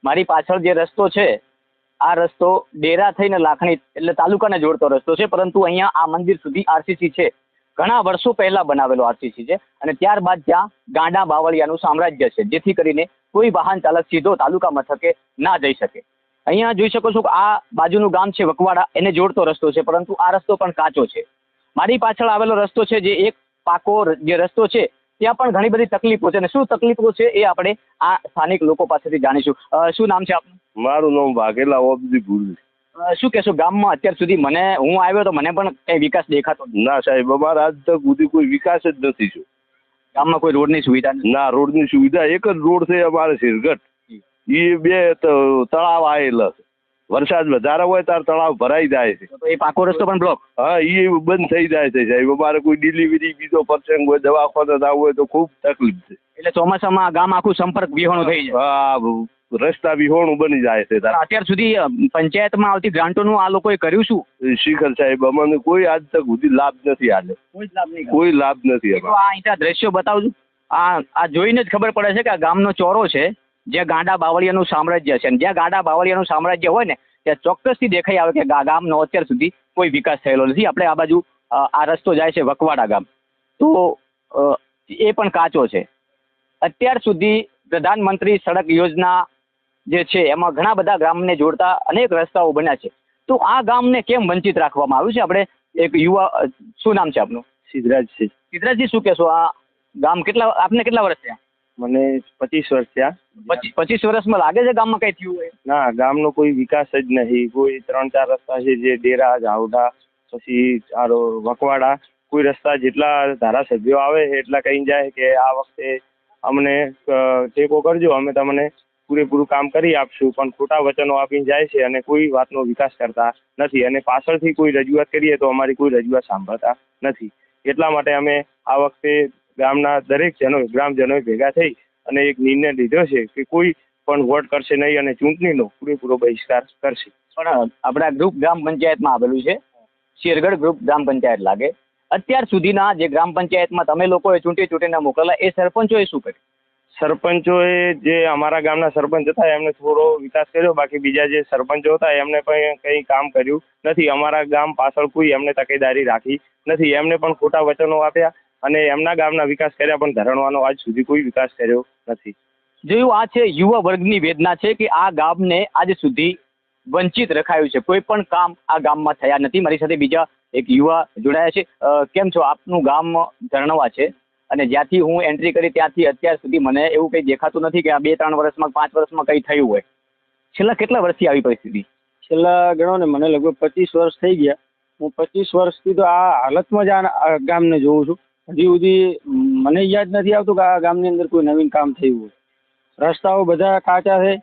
મારી પાછળ જે રસ્તો છે આ રસ્તો ડેરા થઈને લાખણી એટલે તાલુકાને જોડતો રસ્તો છે, પરંતુ અહીંયા આ મંદિર સુધી આરસીસી છે, ઘણા વર્ષો પહેલા બનાવેલો આરસીસી છે, અને ત્યારબાદ ત્યાં ગાંડા બાવળિયાનું સામ્રાજ્ય છે, જેથી કરીને કોઈ વાહન ચાલક સીધો તાલુકા મથકે ના જઈ શકે. અહીંયા જોઈ શકો છો કે આ બાજુનું ગામ છે વકવાડા, એને જોડતો રસ્તો છે, પરંતુ આ રસ્તો પણ કાચો છે. મારી પાછળ આવેલો રસ્તો છે જે એક પાકો જે રસ્તો છે, ત્યાં પણ ઘણી બધી તકલીફો છે, અને શું તકલીફો છે એ આપણે આ સ્થાનિક લોકો પાસેથી જાણીશું. શું નામ છે આપનું? મારું નામ વાઘેલા ઓબજી ભૂલ. શું કહેશો, ગામમાં અત્યાર સુધી હું આવ્યો તો મને પણ કઈ વિકાસ દેખાતો ના સાહેબ, અમારા આજ તક સુધી કોઈ વિકાસ જ નથી થયો. ગામમાં કોઈ રોડની સુવિધા નથી? ના, રોડની સુવિધા એક જ રોડ છે અમારે શેરગઢ, એ બે તળાવ આવેલા છે. વરસાદ વધારે હોય ત્યારે તળાવ ભરાઈ જાય છે, તો એ પાકો રસ્તો પણ બ્લોક. હા, એ બંધ થઈ જાય છે સાહેબ. અમારે કોઈ ડિલિવરી બીજો પ્રસંગ હોય, દવાખાને જવું હોય તો ખૂબ તકલીફ છે. એટલે ચોમાસામાં ગામ આખું સંપર્ક વિહોણું થઈ જાય. હા, રસ્તા વિહોણું બની જાય છે. અત્યાર સુધી પંચાયતમાં આવતી ગ્રાન્ટોનું આ લોકોએ કર્યું શું? શિખર સાહેબ, અમને કોઈ આજ તક સુધી લાભ નથી આલે. કોઈ લાભ નથી. આ અહીંયા દ્રશ્યો બતાવજો. આ જોઈને જ ખબર પડે છે કે આ ગામનો ચોરો છે, જ્યાં ગાંડા બાવળિયાનું સામ્રાજ્ય છે, અને જ્યાં ગાંડા બાવળિયાનું સામ્રાજ્ય હોય ને ત્યાં ચોક્કસથી દેખાઈ આવે કે ગામનો અત્યાર સુધી કોઈ વિકાસ થયેલો નથી. આપણે આ બાજુ આ રસ્તો જાય છે વકવાડા ગામ, તો એ પણ કાચો છે. અત્યાર સુધી પ્રધાનમંત્રી સડક યોજના જે છે એમાં ઘણા બધા ગામને જોડતા અનેક રસ્તાઓ બન્યા છે, તો આ ગામને કેમ વંચિત રાખવામાં આવ્યું છે? આપણે એક યુવા, શું નામ છે આપનું? સિદ્ધરાજ છે. સિદ્ધરાજજી, શું કહેશો, આ ગામ આપને કેટલા વર્ષ થયા? મને 25 વર્ષ થયા. 25 વર્ષમાં લાગે છે ગામમાં કઈ થયું હોય? ના, ગામનો કોઈ વિકાસ જ નહીં. કોઈ 3-4 રસ્તા છે, જે ડેરા, જાવડા, પછી વકવાડા, કોઈ રસ્તા જેટલા ધારાસભ્યો આવે એટલા કહી જાય કે આ વખતે અમને ટેકો કરજો, અમે તમને પૂરેપૂરું કામ કરી આપશું, પણ ખોટા વચનો આપીને જાય છે અને કોઈ વાતનો વિકાસ કરતા નથી. અને પાછળથી કોઈ રજૂઆત કરીએ તો અમારી કોઈ રજૂઆત સાંભળતા નથી. એટલા માટે અમે આ વખતે ગામના દરેક ગ્રામજનોએ ભેગા થઈ અને એક નિર્ણય લીધો છે કે કોઈ પણ વોટ કરશે નહીં અને ચૂંટણીનો પૂરેપૂરો બહિષ્કાર કરશે. પણ આપણા ગ્રુપ ગ્રામ પંચાયતમાં આવેલું છે, શેરગઢ ગ્રુપ ગ્રામ પંચાયત લાગે. અત્યાર સુધીના જે ગ્રામ પંચાયતમાં તમે લોકોએ ચૂંટીને મોકલેલા, એ સરપંચોએ શું કર્યું? સરપંચોએ જે અમારા ગામના સરપંચ હતા એમને થોડો વિકાસ કર્યો, બાકી બીજા જે સરપંચો હતા એમને પણ કંઈ કામ કર્યું નથી. અમારા ગામ પાછળ કોઈ એમને તકેદારી રાખી નથી. એમને પણ ખોટા વચનો આપ્યા અને એમના ગામના વિકાસ કર્યા, પણ ધરણવાનો આજ સુધી કોઈ વિકાસ કર્યો નથી. જોયું, આ છે યુવા વર્ગની વેદના છે કે આ ગામને આજ સુધી વંચિત રખાયું છે, કોઈ પણ કામ આ ગામમાં થયા નથી. મારી સાથે બીજા એક યુવા જોડાયા છે. કેમ છો? આપનું ગામ ધરણવા છે, અને જ્યાંથી હું એન્ટ્રી કરી ત્યાંથી અત્યાર સુધી મને એવું કંઈ દેખાતું નથી કે આ 2-3 વર્ષમાં 5 વર્ષમાં કંઈ થયું હોય. છેલ્લા કેટલા વર્ષથી આવી પરિસ્થિતિ? છેલ્લા ગણો ને, મને લગભગ 25 વર્ષ થઈ ગયા. હું 25 વર્ષથી તો આ હાલતમાં જ આ ગામને જોઉં છું. હજી સુધી મને યાદ નથી આવતું કે આ ગામની અંદર કોઈ નવીન કામ થયું હોય. રસ્તાઓ બધા કાચા છે.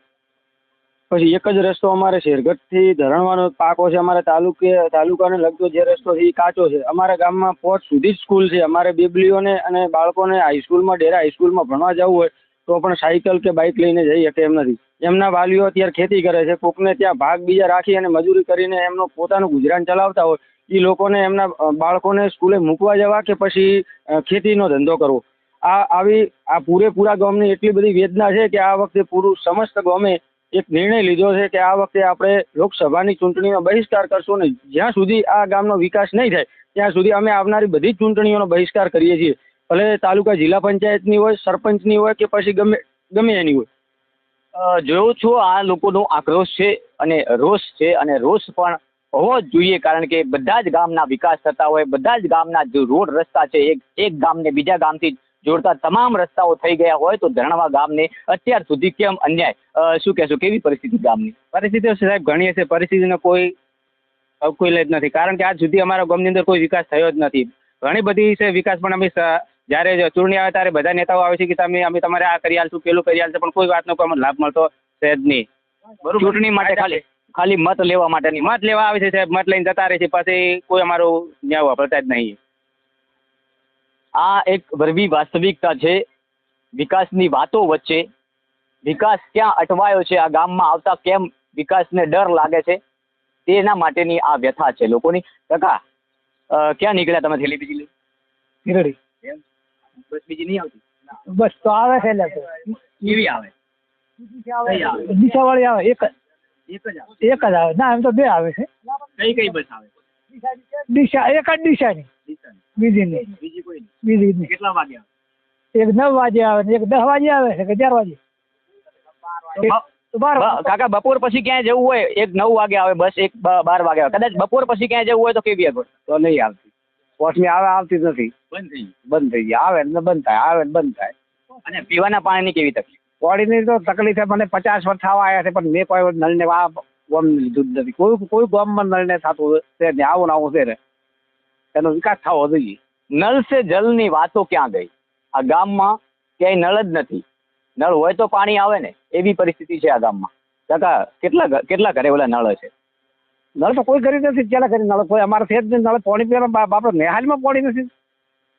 પછી એક જ રસ્તો અમારે શેરગઢથી ધરણવાનો પાકો છે. અમારે તાલુકાને લગતો જે રસ્તો છે એ કાચો છે. અમારા ગામમાં 5 સુધી જ સ્કૂલ છે. અમારે બેબલીઓને અને બાળકોને હાઈસ્કૂલમાં, ડેરા હાઈસ્કૂલમાં ભણવા જવું હોય તો પણ સાયકલ કે બાઇક લઈને જઈ શકે એમ નથી. એમના વાલીઓ અત્યારે ખેતી કરે છે, કોકને ત્યાં ભાગ બીજા રાખી અને મજૂરી કરીને એમનું પોતાનું ગુજરાન ચલાવતા હોય. એ લોકોને એમના બાળકોને સ્કૂલે મૂકવા જવા કે પછી ખેતીનો ધંધો કરવો, આ પૂરેપૂરા ગામની એટલી બધી વેદના છે કે આ વખતે પૂરું સમસ્ત ગામે એક નિર્ણય લીધો છે કે આ વખતે આપણે લોકસભાની ચૂંટણીનો બહિષ્કાર કરશું, ને જ્યાં સુધી આ ગામનો વિકાસ નહીં થાય ત્યાં સુધી અમે આવનારી બધી જ ચૂંટણીઓનો બહિષ્કાર કરીએ છીએ. ભલે તાલુકા જિલ્લા પંચાયતની હોય, સરપંચની હોય કે પછી ગમે એની હોય. જોયું છું આ લોકોનો આક્રોશ છે અને રોષ છે, અને રોષ પણ હોવો જ જોઈએ, કારણ કે બધા જ ગામના વિકાસ થતા હોય, બધા જ ગામના જે રોડ રસ્તા છે, એક ગામને બીજા ગામથી જોડતા તમામ રસ્તાઓ થઈ ગયા હોય, તો ધરણવા ગામને અત્યાર સુધી કેમ અન્યાય? શું કહેશો, કેવી પરિસ્થિતિ ગામની? પરિસ્થિતિ સાહેબ ઘણી હશે. પરિસ્થિતિનો કોઈ જ નથી, કારણ કે આજ સુધી અમારા ગામની અંદર કોઈ વિકાસ થયો જ નથી. ઘણી બધી છે વિકાસ, પણ અમે જ્યારે ચૂંટણી આવે ત્યારે બધા નેતાઓ આવે છે કે અમે તમારે આ કરી આલશું, પેલું કરી આલશું, પણ કોઈ વાતનો કોઈ લાભ મળતો છે જ નહીં. ચૂંટણી માટે ખાલી મત લેવા માટેની મત લેવા આવે છે સાહેબ, મત લઈને જતા રહે છે, પછી કોઈ અમારું ન્યાય વાપરતા જ નહીં. આ એક વરવી વાસ્તવિકતા છે. વિકાસની વાતો વચ્ચે વિકાસ ક્યાં અટવાયો છે, આ ગામમાં આવતા કેમ વિકાસને ડર લાગે છે, તેના માટેની આ વ્યથા છે લોકોની. કાકા, ક્યાં નીકળ્યા તમે થેલી બીજી લઈ? નીકળી. બસ બીજી નહીં આવતી? બસ તો આવે છે. કેવી આવે? દિશાવાળી આવે એક જ આવે ના એમ તો બે આવે છે કઈ બસ આવે? દિશા એક જ દિશાની બીજી નહીં બીજી નહીં કેટલા વાગે આવે? એક 9 વાગે આવે ને એક 10 વાગે આવે છે કે 4 વાગે તો 12 કાકા બપોર પછી ક્યાંય જવું હોય એક 9 વાગે આવે બસ, એક 12 વાગે આવે, કદાચ બપોર પછી ક્યાંય જવું હોય તો કેવી અગવડ? તો નહીં આવતી પોચમી આવે આવતી જ નથી બંધ થઈ ગઈ આવે ને બંધ થાય આવે ને બંધ થાય અને પીવાના પાણીની કેવી તકલીફ? પાણીની તો તકલીફ છે મને 50 વર્ષ થવા આવ્યા છે પણ મેં કોઈ નળને ગામ લીધું જ નથી કોઈ ગામમાં નળને થતું છે ને આવું ને આવું છે ને એનો વિકાસ થવો જોઈએ. નળ સે જલની વાતો ક્યાં ગઈ? આ ગામમાં ક્યાંય નળ જ નથી. નળ હોય તો પાણી આવે ને એવી પરિસ્થિતિ છે આ ગામમાં. કાકા કેટલા ઘરે ઓલા નળ છે? નળ તો કોઈ કરી નથી ચાલે કરી નળ કોઈ અમારે છે જ નહીં નળ પાણી પીવા બાપડો નેહાલમાં પાણી નથી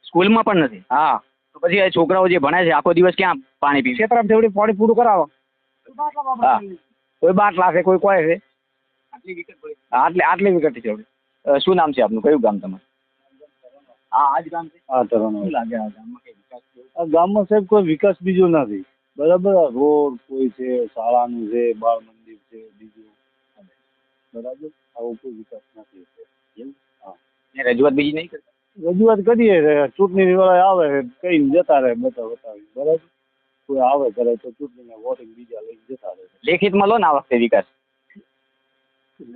સ્કૂલમાં પણ નથી. હા તો પછી આ છોકરાઓ જે ભણે છે આખો દિવસ ક્યાં પાણી પીવે? ક્ષેત્રમાં થોડી પાણી પૂરું કરાવો. હા. કોઈ બાટલા છે કોઈ કોઈ છે આટલી વિકટ છે. શું નામ છે આપનું? કયું ગામ તમારું? હા આ જ ગામ છે. હા તરણ શું લાગે આ ગામમાં કઈ વિકાસ થયો? આ ગામમાં સાહેબ કોઈ વિકાસ બીજો નથી બરાબર. આ રોડ કોઈ છે, શાળાનું છે, બાળ મંદિર છે, બીજું બરાબર આવો કોઈ વિકાસ નથી. ત્યાં રજૂઆત બીજી નહીં કરતા? રજૂઆત કરીએ છે ચૂંટણી વાળા આવે છે કઈ જતા રહે બતાવી બરાબર. કોઈ આવે કરે તો ચૂંટણીના વોટિંગ બીજા લઈને જતા રહે. લેખિતમાં લો ને આ વખતે વિકાસ.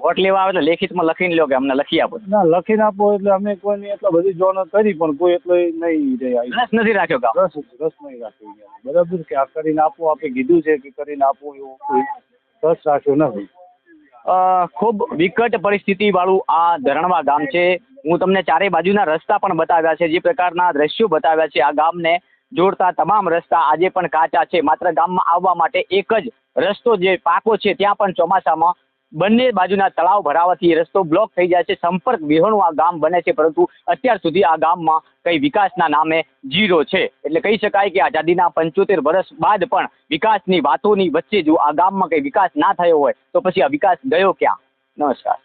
વોટ લેવા આવે એટલે લેખિતમાં લખીને લો કે અમને લખી આપો. ના લખીને આપો એટલે અમે કોઈની એટલા બધી જોન કરી પણ કોઈ એટલો નહીં રહે. રસ નથી રાખ્યો ગામ. રસ નહીં રાખ્યો બરાબર કે આ કરીને આપો આપણે કીધું છે કે કરીને આપો એવું કોઈ રસ રાખ્યો નથી. ખૂબ વિકટ પરિસ્થિતિ વાળું આ ધરણવા ગામ છે. હું તમને ચારે બાજુના રસ્તા પણ બતાવ્યા છે, જે પ્રકારના દ્રશ્યો બતાવ્યા છે. આ ગામને જોડતા તમામ રસ્તા આજે પણ કાચા છે. માત્ર ગામમાં આવવા માટે એક જ રસ્તો જે પાકો છે, ત્યાં પણ ચોમાસામાં બંને બાજુના તળાવ ભરાવાથી રસ્તો બ્લોક થઈ જાય છે. સંપર્ક વિહોણું આ ગામ બને છે, પરંતુ અત્યાર સુધી આ ગામમાં કઈ વિકાસના નામે ઝીરો છે. એટલે કહી શકાય કે આઝાદીના 75 વર્ષ બાદ પણ વિકાસની વાતોની વચ્ચે જો આ ગામમાં કઈ વિકાસ ના થયો હોય તો પછી આ વિકાસ ગયો ક્યાં? નમસ્કાર.